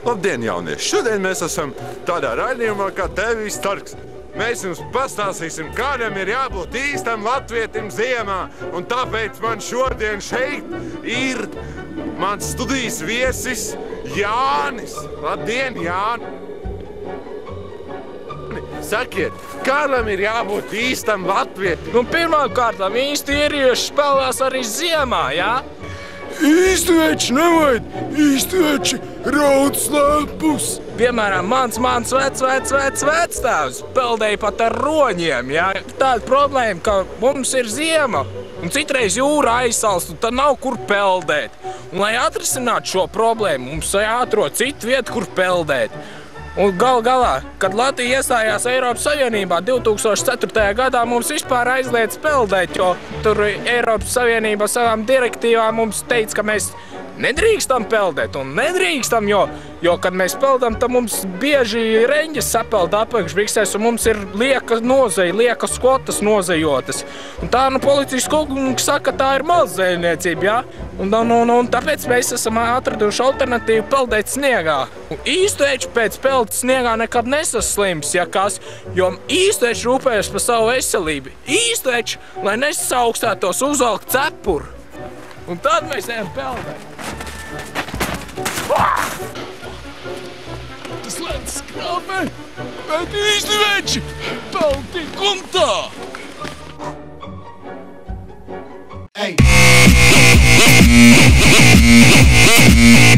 Labdien, jaunieši! Šodien mēs esam tādā raidījumā kā TV Starks. Mēs jums pastāstīsim, kādam ir jābūt īstam latvietim ziemā. Un tāpēc man šodien šeit ir mans studijas viesis Jānis. Labdien, Jāni! Sakiet, kādam ir jābūt īstam latvietim? Nu, pirmām kārtām īsti ierieši spēlās arī ziemā, jā? Īstveči nevajag, īstveči raud slēpus. Piemēram, mans vectēvs peldēja pat ar roņiem, jā? Tāda problēma, ka mums ir ziema, un citreiz jūra aizsalst, un tad nav kur peldēt. Un, lai atrisinātu šo problēmu, mums jāatrod citu vietu, kur peldēt. Un galā, kad Latvija iestājās Eiropas Savienībā 2004. gadā, mums vispār aizliedz peldēt, jo tur Eiropas Savienība savām direktīvām mums teica, ka mēs nedrīkstam peldēt un nedrīkstam, jo kad mēs peldam, tad mums bieži reņģis sapeld apakšbiksēs un mums ir lieka nozeja, lieka skotas nozejotas. Un tā, policijas kungs saka, tā ir mazdzēļniecība, jā? Un tāpēc mēs esam atraduši alternatīvu peldēt sniegā. Un īstveči pēc peldas sniegā nekad nesaslims, ja kas, jo īstveči rūpējas par savu veselību. Īstveči, lai nesaukstātos, uzvalk cepuru. Un tad mēs ejam peldēt. Tas lēns skrāpē, bet īstveči peld tik un tā.